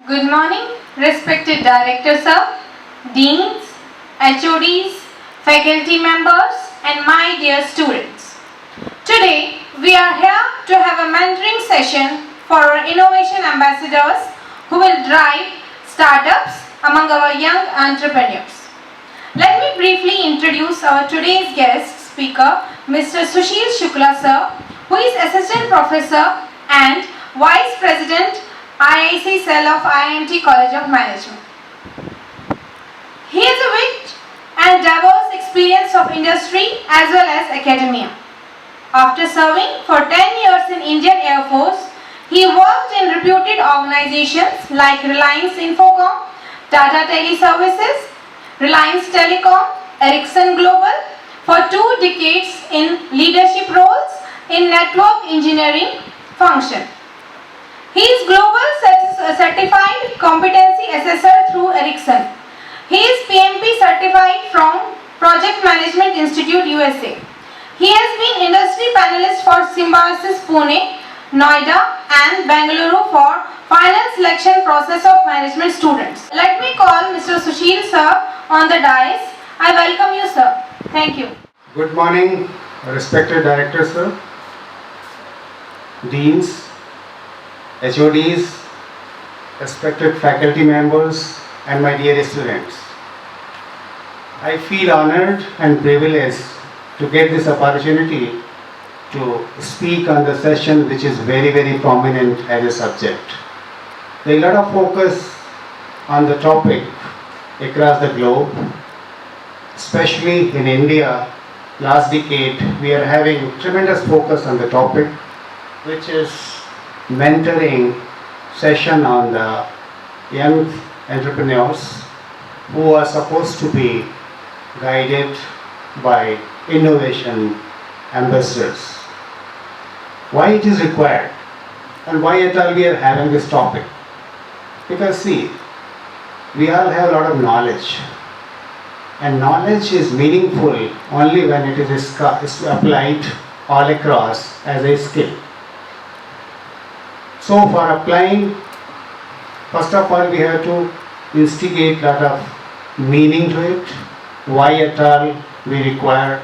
Good morning, respected Director Sir, Deans, HODs, faculty members and my dear students. Today we are here to have a mentoring session for our innovation ambassadors who will drive startups among our young entrepreneurs. Let me briefly introduce our today's guest speaker, Mr. Sushil Shukla Sir, who is Assistant Professor and Vice President IIC Cell of IIMT College of Management. He has a rich and diverse experience of industry as well as academia. After serving for 10 years in Indian Air Force, he worked in reputed organizations like Reliance Infocom, Tata Teleservices, Reliance Telecom, Ericsson Global for 2 decades in leadership roles in network engineering function. He is Global Certified Competency Assessor through Ericsson. He is PMP certified from Project Management Institute, USA. He has been industry panelist for Symbiosis Pune, Noida and Bengaluru for final selection process of management students. Let me call Mr. Sushil Sir on the dais. I welcome you, sir. Thank you. Good morning, respected Director Sir, Deans, HODs, respected faculty members and my dear students. I feel honored and privileged to get this opportunity to speak on the session which is very prominent as a subject. There is a lot of focus on the topic across the globe, especially in India. Last decade we are having tremendous focus on the topic, which is mentoring session on the young entrepreneurs who are supposed to be guided by innovation ambassadors. Why it is required and why at all we are having this topic? Because see, we all have a lot of knowledge, and knowledge is meaningful only when it is applied all across as a skill. So for applying, first of all we have to instigate a lot of meaning to it, why at all we require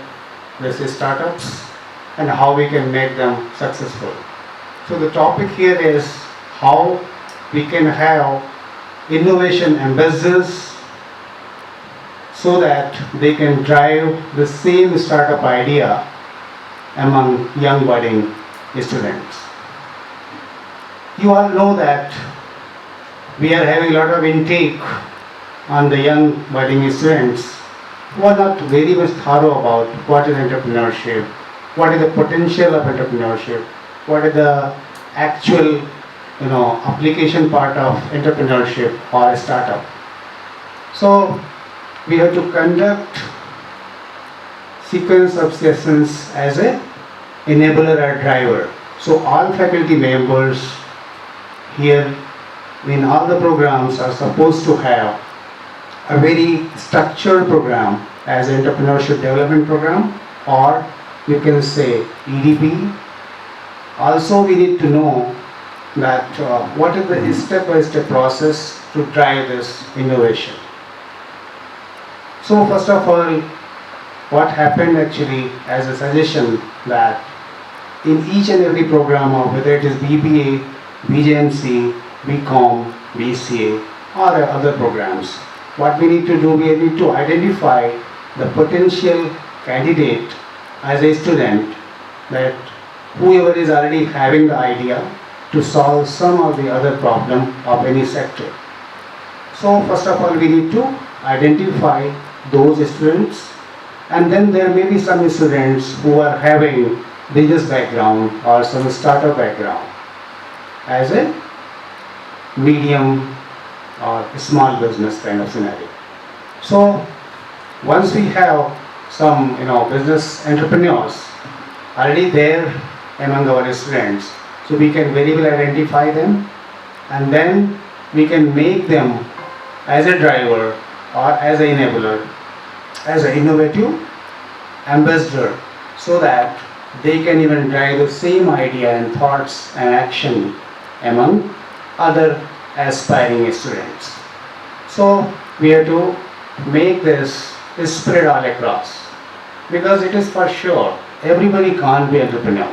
these startups and how we can make them successful. So the topic here is how we can have innovation ambassadors so that they can drive the same startup idea among young budding students. You all know that we are having a lot of intake on the young budding students who are not very much thorough about what is entrepreneurship, what is the potential of entrepreneurship, what is the actual application part of entrepreneurship or a startup. So we have to conduct sequence of sessions as a enabler or driver. So all faculty members here in all the programs are supposed to have a very structured program as entrepreneurship development program, or you can say EDP. Also we need to know that what is the step-by-step process to drive this innovation. So first of all, what happened actually as a suggestion that in each and every program, or whether it is BBA, BJMC, BCom, BCA or other programs, what we need to do, we need to identify the potential candidate as a student, that whoever is already having the idea to solve some of the other problem of any sector. So first of all we need to identify those students, and then there may be some students who are having business background or some startup background as a medium or small business kind of scenario. So once we have some business entrepreneurs already there among our students, so we can very well identify them, and then we can make them as a driver or as an enabler, as an innovative ambassador, so that they can even drive the same idea and thoughts and action among other aspiring students. So we have to make this spread all across, because it is for sure everybody can't be entrepreneur.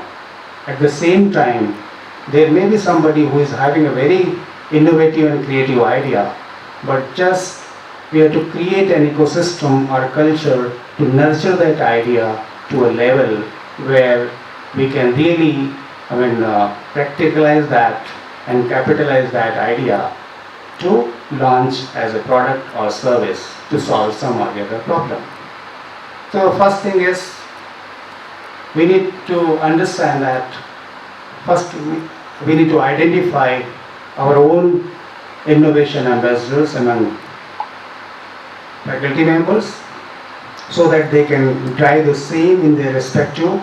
At the same time, there may be somebody who is having a very innovative and creative idea, but just we have to create an ecosystem or culture to nurture that idea to a level where we can really, practicalize that and capitalize that idea to launch as a product or service to solve some or the other problem. So first thing is, we need to understand that first we need to identify our own innovation ambassadors among faculty members, so that they can drive the same in their respective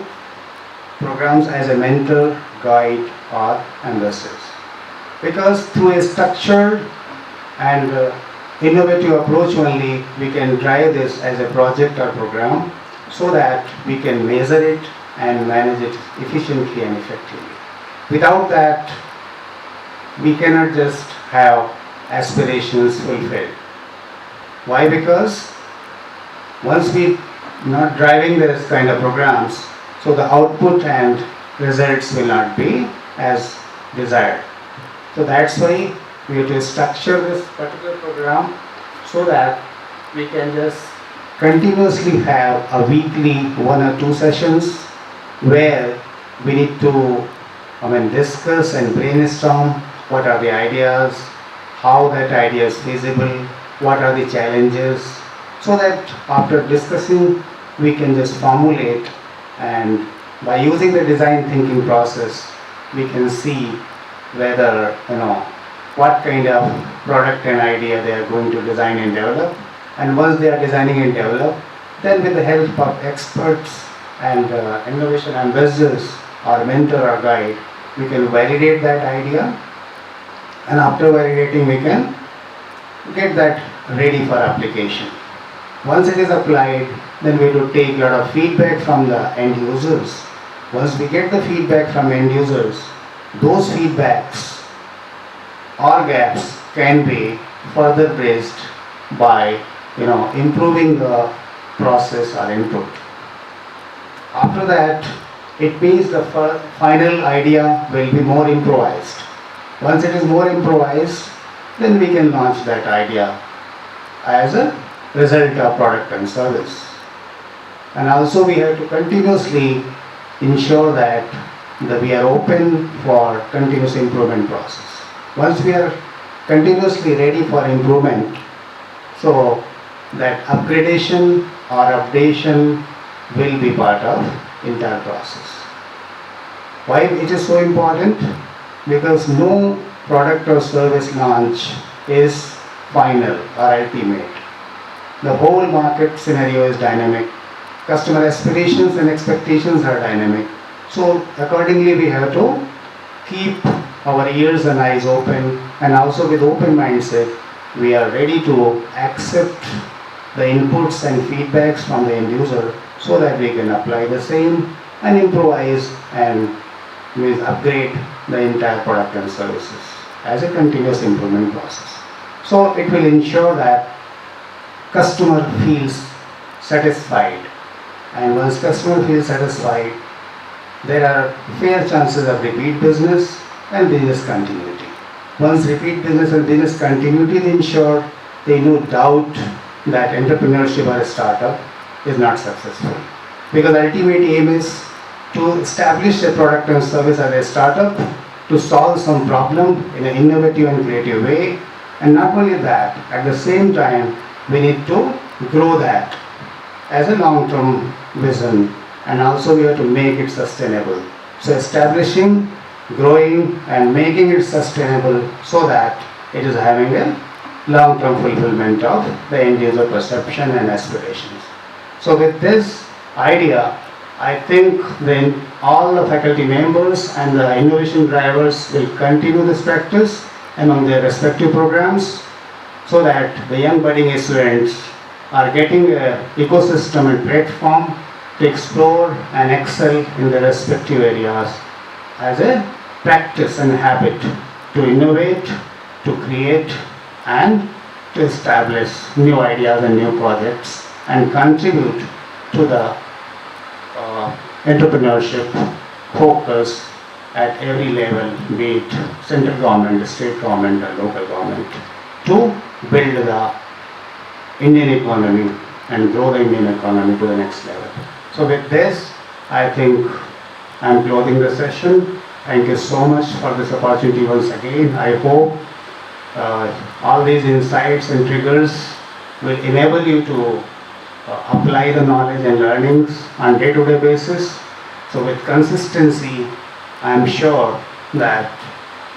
programs as a mentor, guide or ambassadors. Because through a structured and innovative approach only we can drive this as a project or program, so that we can measure it and manage it efficiently and effectively. Without that, we cannot just have aspirations fulfilled. Why? Because once we not driving this kind of programs, so the output and results will not be as desired. So that's why we have to structure this particular program so that we can just continuously have a weekly 1 or 2 sessions where we need to discuss and brainstorm what are the ideas, how that idea is feasible, what are the challenges, so that after discussing we can just formulate, and by using the design thinking process we can see whether what kind of product and idea they are going to design and develop. And once they are designing and develop, then with the help of experts and innovation ambassadors or mentor or guide, we can validate that idea, and after validating we can get that ready for application. Once it is applied, then we will take a lot of feedback from the end users. Once we get the feedback from end users, those feedbacks or gaps can be further bridged by improving the process or input. After that, it means the final idea will be more improvised. Once it is more improvised, then we can launch that idea as a result of product and service. And also we have to continuously ensure that we are open for continuous improvement process. Once we are continuously ready for improvement, so that upgradation or updation will be part of entire process. Why it is so important? Because no product or service launch is final or ultimate. The whole market scenario is dynamic. Customer aspirations and expectations are dynamic. So accordingly we have to keep our ears and eyes open, and also with open mindset we are ready to accept the inputs and feedbacks from the end user, so that we can apply the same and improvise and upgrade the entire product and services as a continuous improvement process. So it will ensure that customer feels satisfied, and once customer feels satisfied, there are fair chances of repeat business and business continuity. Once repeat business and business continuity is ensured, there is no doubt that entrepreneurship or a startup is not successful. Because ultimate aim is to establish a product and service as a startup to solve some problem in an innovative and creative way. And not only that, at the same time we need to grow that as a long-term vision, and also we have to make it sustainable. So establishing, growing and making it sustainable so that it is having a long-term fulfillment of the end user perception and aspirations. So with this idea, I think then all the faculty members and the innovation drivers will continue this practice among their respective programs, so that the young budding students are getting an ecosystem and platform to explore and excel in their respective areas as a practice and habit to innovate to create and to establish new ideas and new projects and contribute to the entrepreneurship focus at every level, be it central government, state government or local government, to build the Indian economy and grow the Indian economy to the next level. So with this, I think I'm closing the session. Thank you so much for this opportunity once again. I hope all these insights and triggers will enable you to apply the knowledge and learnings on day-to-day basis. So with consistency, I am sure that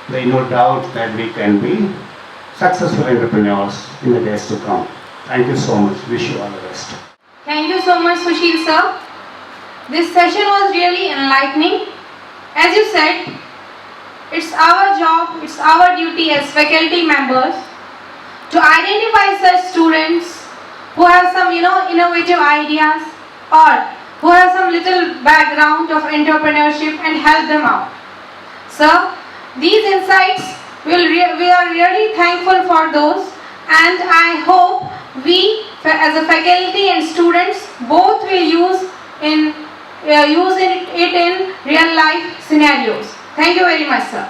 there is no doubt that we can be successful entrepreneurs in the days to come. Thank you so much. Wish you all the best. Thank you so much, Sushil sir. This session was really enlightening. As you said, it's our job, it's our duty as faculty members to identify such students who have some, innovative ideas or who have some little background of entrepreneurship and help them out. So, these insights, we are really thankful for those, and I hope we as a faculty and students both will use it in real life scenarios. Thank you very much, sir.